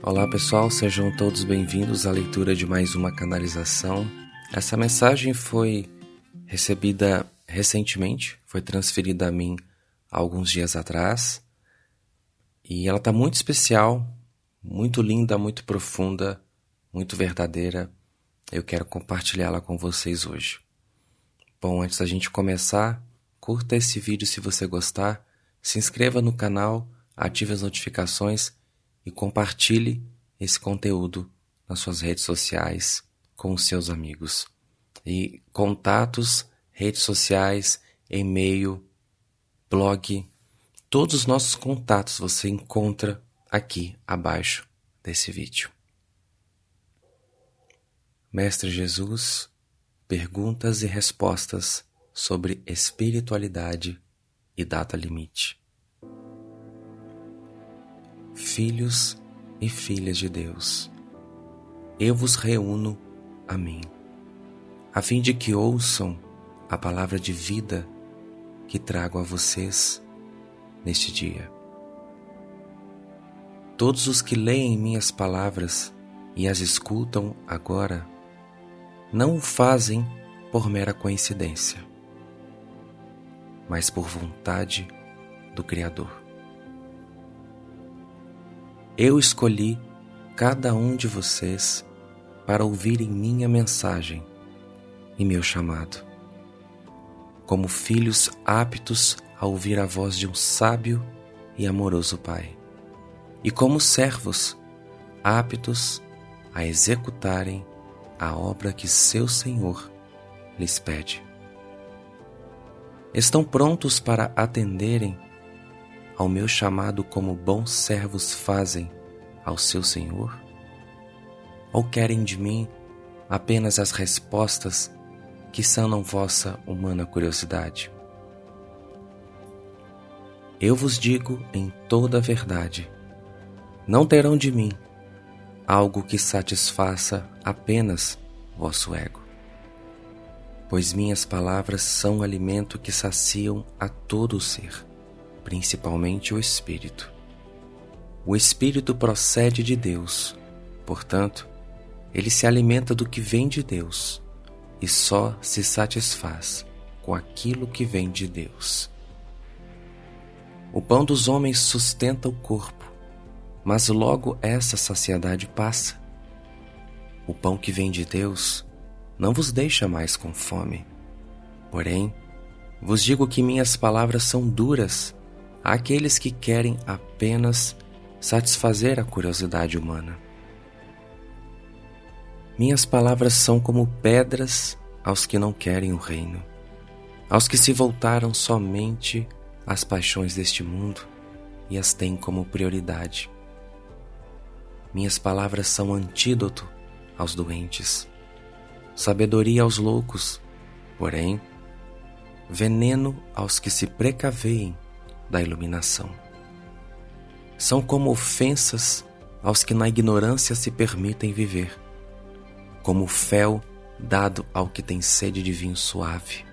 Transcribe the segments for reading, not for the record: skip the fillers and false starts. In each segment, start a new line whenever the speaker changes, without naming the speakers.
Olá pessoal, sejam todos bem-vindos à leitura de mais uma canalização. Essa mensagem foi recebida recentemente, foi transferida a mim há alguns dias atrás e ela está muito especial, muito linda, muito profunda, muito verdadeira. Eu quero compartilhá-la com vocês hoje. Bom, antes da gente começar, curta esse vídeo se você gostar, se inscreva no canal, ative as notificações e compartilhe esse conteúdo nas suas redes sociais com os seus amigos. E contatos, redes sociais, e-mail, blog, todos os nossos contatos você encontra aqui abaixo desse vídeo. Mestre Jesus, perguntas e respostas sobre espiritualidade e data limite. Filhos e filhas de Deus, eu vos reúno a mim, a fim de que ouçam a palavra de vida que trago a vocês neste dia. Todos os que leem minhas palavras e as escutam agora, não o fazem por mera coincidência, mas por vontade do Criador. Eu escolhi cada um de vocês para ouvirem minha mensagem e meu chamado, como filhos aptos a ouvir a voz de um sábio e amoroso Pai, e como servos aptos a executarem a obra que seu Senhor lhes pede. Estão prontos para atenderem ao meu chamado como bons servos fazem ao seu Senhor? Ou querem de mim apenas as respostas que sanam vossa humana curiosidade? Eu vos digo em toda a verdade, não terão de mim algo que satisfaça apenas vosso ego, pois minhas palavras são alimento que saciam a todo o ser, principalmente o espírito. O espírito procede de Deus, portanto, ele se alimenta do que vem de Deus e só se satisfaz com aquilo que vem de Deus. O pão dos homens sustenta o corpo, mas logo essa saciedade passa. O pão que vem de Deus não vos deixa mais com fome. Porém, vos digo que minhas palavras são duras àqueles que querem apenas satisfazer a curiosidade humana. Minhas palavras são como pedras aos que não querem o reino, aos que se voltaram somente às paixões deste mundo e as têm como prioridade. Minhas palavras são antídoto aos doentes, sabedoria aos loucos, porém, veneno aos que se precaveem da iluminação. São como ofensas aos que na ignorância se permitem viver, como fel dado ao que tem sede de vinho suave.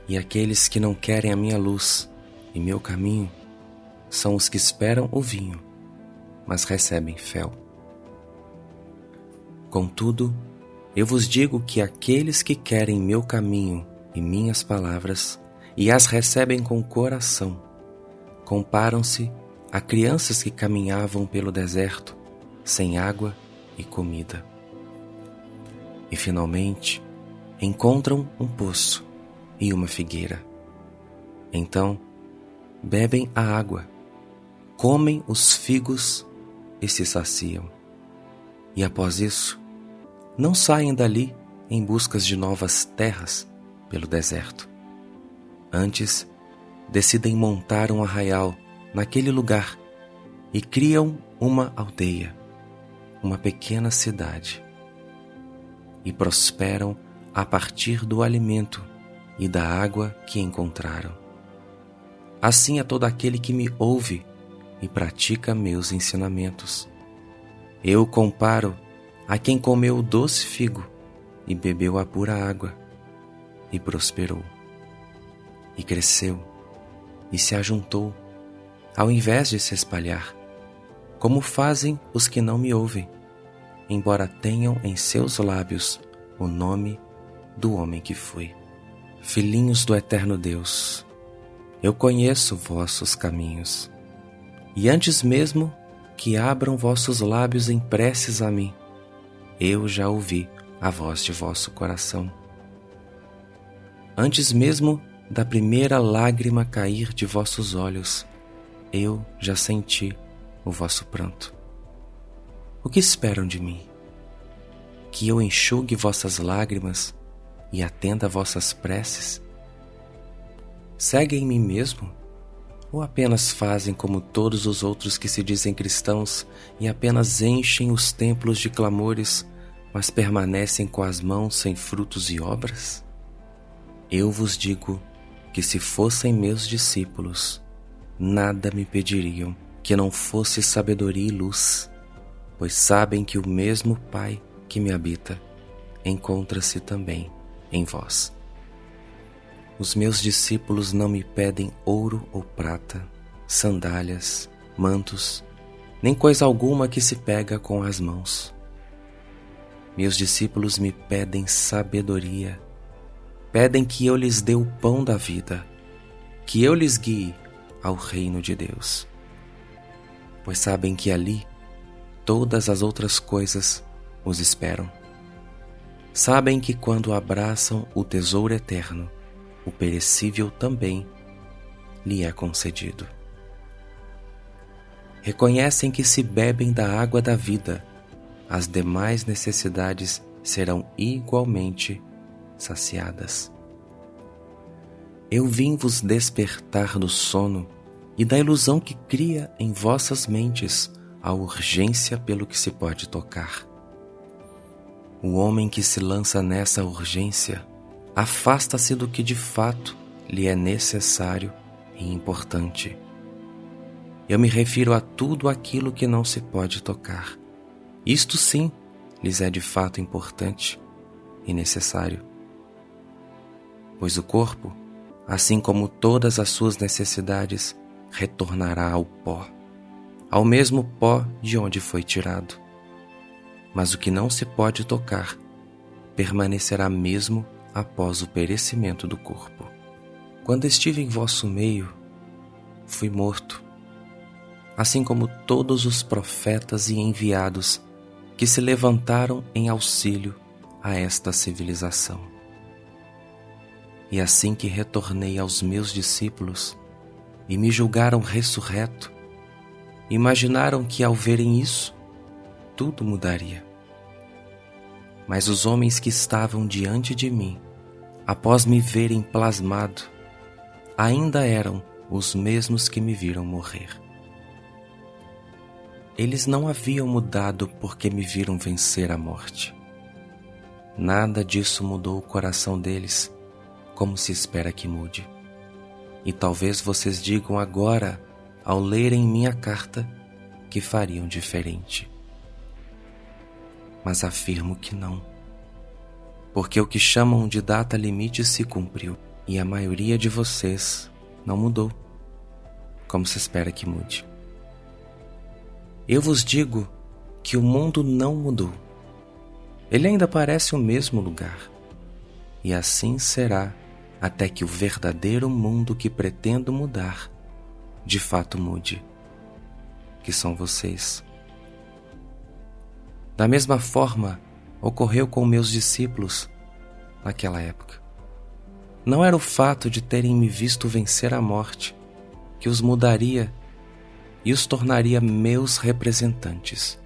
E aqueles que não querem a minha luz e meu caminho são os que esperam o vinho, mas recebem fel. Contudo, eu vos digo que aqueles que querem meu caminho e minhas palavras e as recebem com o coração, comparam-se a crianças que caminhavam pelo deserto, sem água e comida. E finalmente, encontram um poço e uma figueira. Então, bebem a água, comem os figos e se saciam. E após isso, não saem dali em busca de novas terras pelo deserto. Antes, decidem montar um arraial naquele lugar e criam uma aldeia, uma pequena cidade, e prosperam a partir do alimento e da água que encontraram. Assim é todo aquele que me ouve e pratica meus ensinamentos. Eu o comparo a quem comeu o doce figo e bebeu a pura água, e prosperou, e cresceu, e se ajuntou, ao invés de se espalhar, como fazem os que não me ouvem, embora tenham em seus lábios o nome do homem que fui. Filhinhos do eterno Deus, eu conheço vossos caminhos, e antes mesmo que abram vossos lábios em preces a mim, eu já ouvi a voz de vosso coração. Antes mesmo da primeira lágrima cair de vossos olhos, eu já senti o vosso pranto. O que esperam de mim? Que eu enxugue vossas lágrimas e atenda a vossas preces? Seguem em mim mesmo? Ou apenas fazem como todos os outros que se dizem cristãos e apenas enchem os templos de clamores, mas permanecem com as mãos sem frutos e obras? Eu vos digo que se fossem meus discípulos, nada me pediriam que não fosse sabedoria e luz, pois sabem que o mesmo Pai que me habita encontra-se também em vós. Os meus discípulos não me pedem ouro ou prata, sandálias, mantos, nem coisa alguma que se pega com as mãos. Meus discípulos me pedem sabedoria, pedem que eu lhes dê o pão da vida, que eu lhes guie ao reino de Deus, pois sabem que ali todas as outras coisas os esperam. Sabem que quando abraçam o tesouro eterno, o perecível também lhe é concedido. Reconhecem que se bebem da água da vida, as demais necessidades serão igualmente saciadas. Eu vim vos despertar do sono e da ilusão que cria em vossas mentes a urgência pelo que se pode tocar. O homem que se lança nessa urgência afasta-se do que de fato lhe é necessário e importante. Eu me refiro a tudo aquilo que não se pode tocar. Isto sim lhes é de fato importante e necessário. Pois o corpo, assim como todas as suas necessidades, retornará ao pó, ao mesmo pó de onde foi tirado. Mas o que não se pode tocar permanecerá mesmo após o perecimento do corpo. Quando estive em vosso meio, fui morto, assim como todos os profetas e enviados que se levantaram em auxílio a esta civilização. E assim que retornei aos meus discípulos e me julgaram ressurreto, imaginaram que ao verem isso, tudo mudaria. Mas os homens que estavam diante de mim, após me verem plasmado, ainda eram os mesmos que me viram morrer. Eles não haviam mudado porque me viram vencer a morte. Nada disso mudou o coração deles, como se espera que mude. E talvez vocês digam agora, ao lerem minha carta, que fariam diferente. Mas afirmo que não, porque o que chamam de data limite se cumpriu e a maioria de vocês não mudou, como se espera que mude. Eu vos digo que o mundo não mudou. Ele ainda parece o mesmo lugar, e assim será até que o verdadeiro mundo que pretendo mudar, de fato mude, que são vocês. Da mesma forma, ocorreu com meus discípulos naquela época. Não era o fato de terem me visto vencer a morte que os mudaria e os tornaria meus representantes,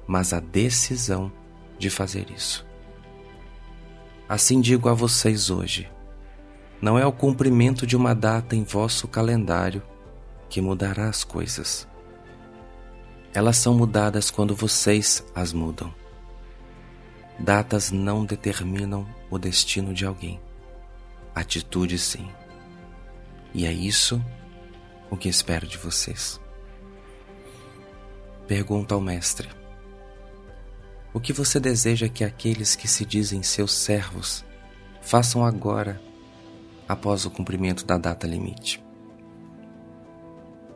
mas a decisão de fazer isso. Assim digo a vocês hoje, não é o cumprimento de uma data em vosso calendário que mudará as coisas. Elas são mudadas quando vocês as mudam. Datas não determinam o destino de alguém. Atitude sim. E é isso o que espero de vocês. Pergunta ao Mestre: o que você deseja que aqueles que se dizem seus servos façam agora, após o cumprimento da data limite?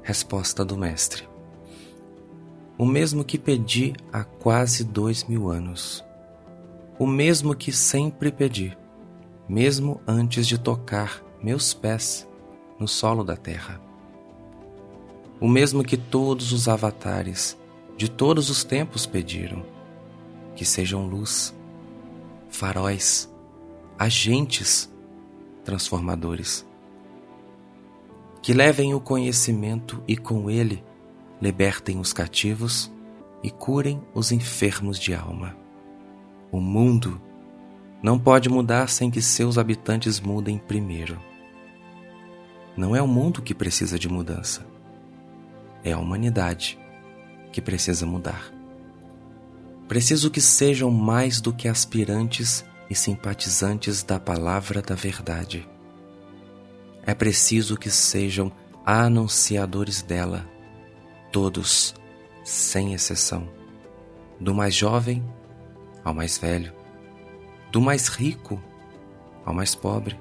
Resposta do Mestre: o mesmo que pedi há quase 2000 anos, o mesmo que sempre pedi, mesmo antes de tocar meus pés no solo da terra. O mesmo que todos os avatares de todos os tempos pediram, que sejam luz, faróis, agentes transformadores, que levem o conhecimento e com ele libertem os cativos e curem os enfermos de alma. O mundo não pode mudar sem que seus habitantes mudem primeiro. Não é o mundo que precisa de mudança, é a humanidade que precisa mudar. Preciso que sejam mais do que aspirantes e simpatizantes da palavra da verdade. É preciso que sejam anunciadores dela, todos, sem exceção, do mais jovem ao mais velho, do mais rico ao mais pobre.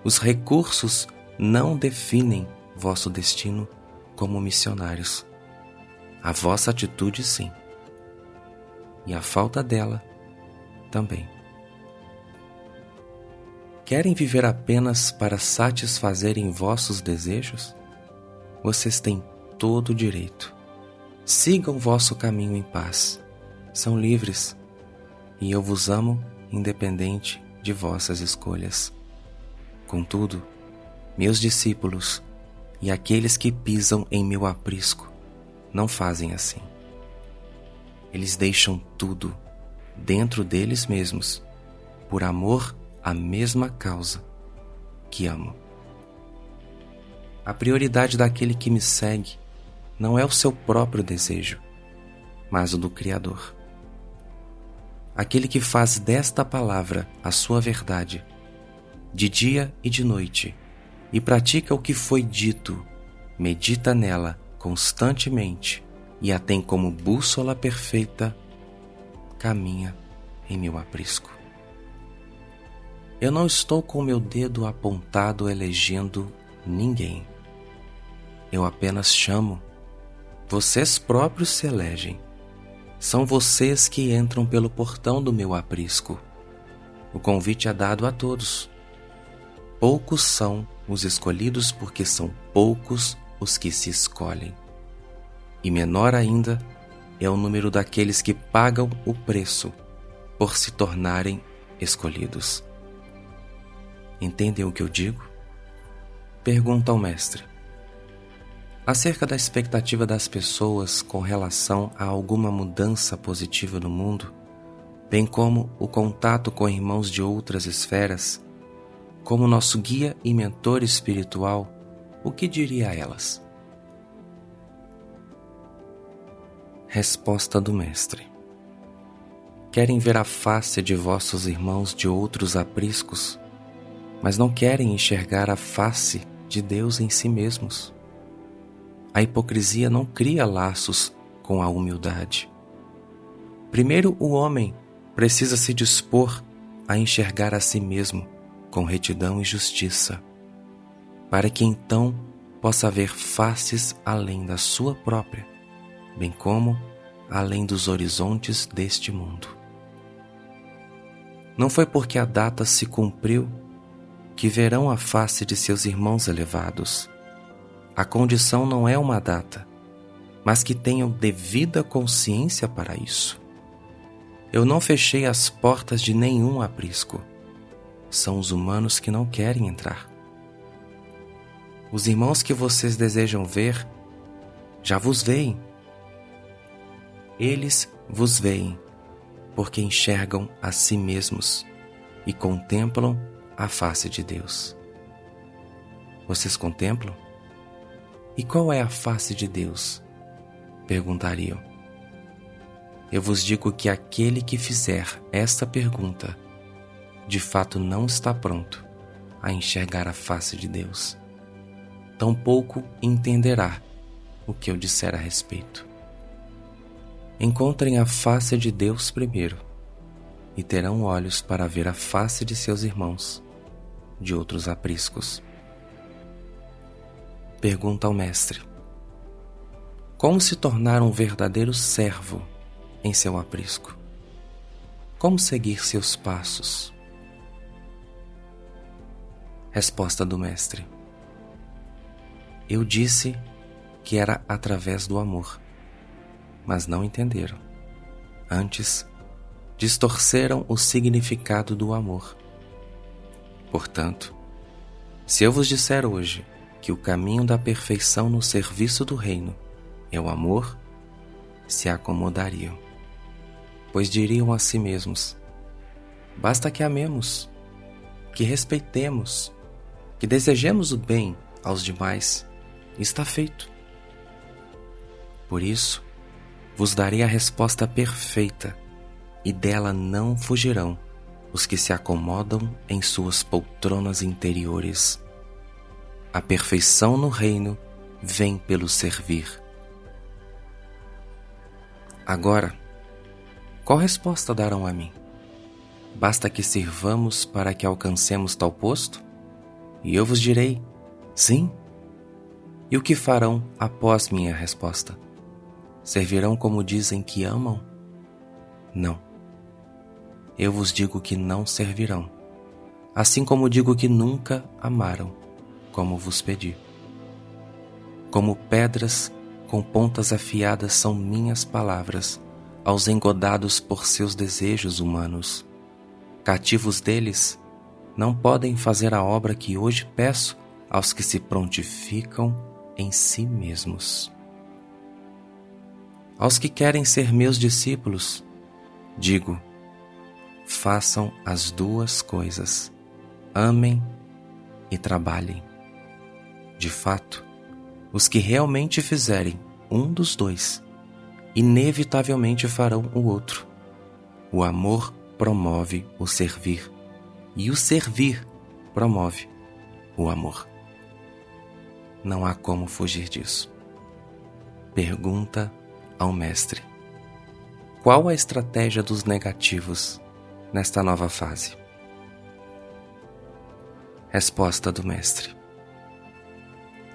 Os recursos não definem vosso destino como missionários. A vossa atitude, sim, e a falta dela também. Querem viver apenas para satisfazerem vossos desejos? Vocês têm todo o direito. Sigam vosso caminho em paz. São livres, e eu vos amo independente de vossas escolhas. Contudo, meus discípulos e aqueles que pisam em meu aprisco não fazem assim. Eles deixam tudo dentro deles mesmos, por amor à mesma causa que amo. A prioridade daquele que me segue não é o seu próprio desejo, mas o do Criador. Aquele que faz desta palavra a sua verdade, de dia e de noite, e pratica o que foi dito, medita nela constantemente e a tem como bússola perfeita, caminha em meu aprisco. Eu não estou com meu dedo apontado elegendo ninguém. Eu apenas chamo. Vocês próprios se elegem. São vocês que entram pelo portão do meu aprisco. O convite é dado a todos. Poucos são os escolhidos porque são poucos os que se escolhem. E menor ainda é o número daqueles que pagam o preço por se tornarem escolhidos. Entendem o que eu digo? Pergunta ao mestre. Acerca da expectativa das pessoas com relação a alguma mudança positiva no mundo, bem como o contato com irmãos de outras esferas, como nosso guia e mentor espiritual, o que diria a elas? Resposta do mestre. Querem ver a face de vossos irmãos de outros apriscos, mas não querem enxergar a face de Deus em si mesmos. A hipocrisia não cria laços com a humildade. Primeiro, o homem precisa se dispor a enxergar a si mesmo com retidão e justiça, para que então possa ver faces além da sua própria, bem como além dos horizontes deste mundo. Não foi porque a data se cumpriu que verão a face de seus irmãos elevados. A condição não é uma data, mas que tenham devida consciência para isso. Eu não fechei as portas de nenhum aprisco. São os humanos que não querem entrar. Os irmãos que vocês desejam ver já vos veem. Eles vos veem porque enxergam a si mesmos e contemplam a face de Deus. Vocês contemplam? E qual é a face de Deus? Perguntariam. Eu vos digo que aquele que fizer esta pergunta, de fato não está pronto a enxergar a face de Deus. Tampouco entenderá o que eu disser a respeito. Encontrem a face de Deus primeiro, e terão olhos para ver a face de seus irmãos, de outros apriscos. Pergunta ao mestre. Como se tornar um verdadeiro servo em seu aprisco? Como seguir seus passos? Resposta do Mestre: eu disse que era através do amor, mas não entenderam. Antes, distorceram o significado do amor. Portanto, se eu vos disser hoje que o caminho da perfeição no serviço do reino é o amor, se acomodariam, pois diriam a si mesmos: basta que amemos, que respeitemos, que desejemos o bem aos demais, e está feito. Por isso, vos darei a resposta perfeita, e dela não fugirão os que se acomodam em suas poltronas interiores. A perfeição no reino vem pelo servir. Agora, qual resposta darão a mim? Basta que sirvamos para que alcancemos tal posto? E eu vos direi: sim. E o que farão após minha resposta? Servirão como dizem que amam? Não. Eu vos digo que não servirão, assim como digo que nunca amaram, como vos pedi. Como pedras com pontas afiadas são minhas palavras aos engodados por seus desejos humanos. Cativos deles, não podem fazer a obra que hoje peço aos que se prontificam em si mesmos. Aos que querem ser meus discípulos, digo: façam as duas coisas, amem e trabalhem. De fato, os que realmente fizerem um dos dois, inevitavelmente farão o outro. O amor promove o servir, e o servir promove o amor. Não há como fugir disso. Pergunta ao Mestre: qual a estratégia dos negativos nesta nova fase? Resposta do Mestre: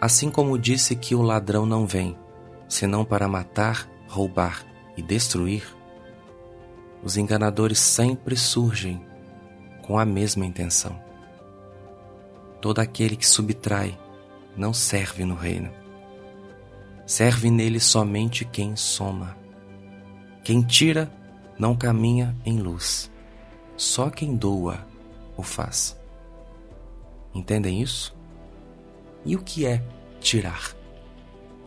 assim como disse que o ladrão não vem, senão para matar, roubar e destruir, os enganadores sempre surgem com a mesma intenção. Todo aquele que subtrai não serve no reino. Serve nele somente quem soma. Quem tira não caminha em luz. Só quem doa o faz. Entendem isso? E o que é tirar?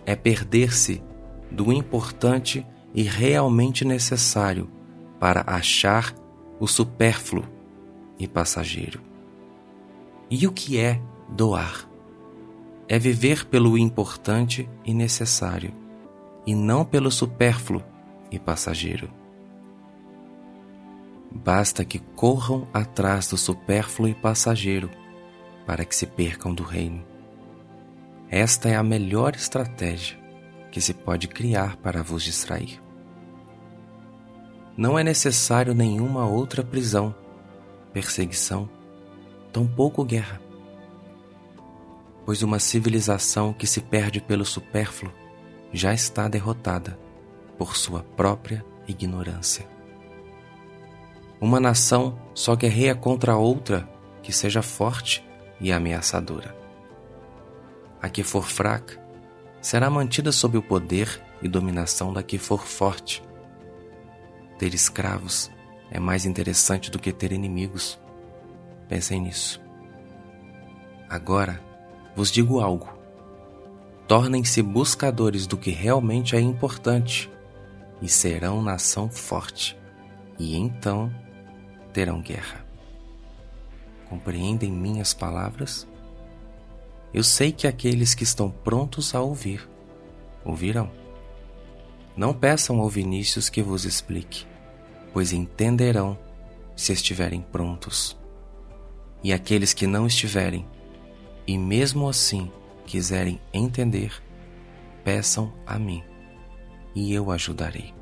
É perder-se do importante e realmente necessário para achar o supérfluo e passageiro. E o que é doar? É viver pelo importante e necessário, e não pelo supérfluo e passageiro. Basta que corram atrás do supérfluo e passageiro para que se percam do reino. Esta é a melhor estratégia que se pode criar para vos distrair. Não é necessário nenhuma outra prisão, perseguição, tampouco guerra. Pois uma civilização que se perde pelo supérfluo já está derrotada por sua própria ignorância. Uma nação só guerreia contra outra que seja forte e ameaçadora. A que for fraca será mantida sob o poder e dominação da que for forte. Ter escravos é mais interessante do que ter inimigos. Pensem nisso. Agora, vos digo algo: tornem-se buscadores do que realmente é importante e serão nação forte, e então terão guerra. Compreendem minhas palavras? Eu sei que aqueles que estão prontos a ouvir, ouvirão. Não peçam ao Vinícius que vos explique, pois entenderão se estiverem prontos. E aqueles que não estiverem, e mesmo assim quiserem entender, peçam a mim, e eu ajudarei.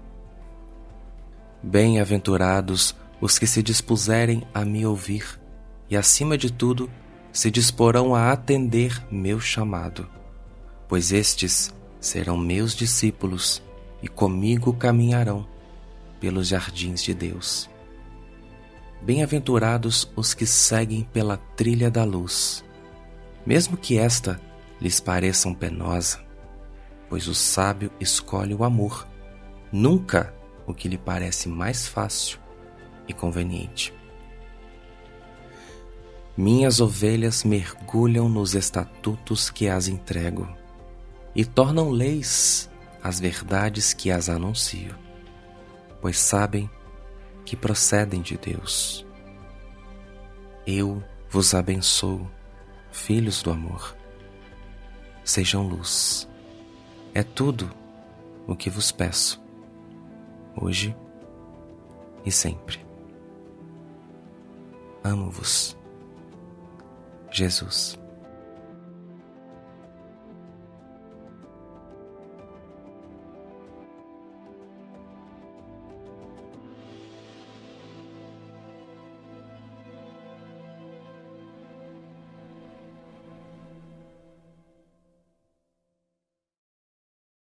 Bem-aventurados os que se dispuserem a me ouvir, e acima de tudo, se disporão a atender meu chamado, pois estes serão meus discípulos e comigo caminharão pelos jardins de Deus. Bem-aventurados os que seguem pela trilha da luz, mesmo que esta lhes pareça penosa, pois o sábio escolhe o amor, nunca o que lhe parece mais fácil e conveniente. Minhas ovelhas mergulham nos estatutos que as entrego e tornam leis as verdades que as anuncio, pois sabem que procedem de Deus. Eu vos abençoo, filhos do amor. Sejam luz. É tudo o que vos peço, hoje e sempre. Amo-vos, Jesus.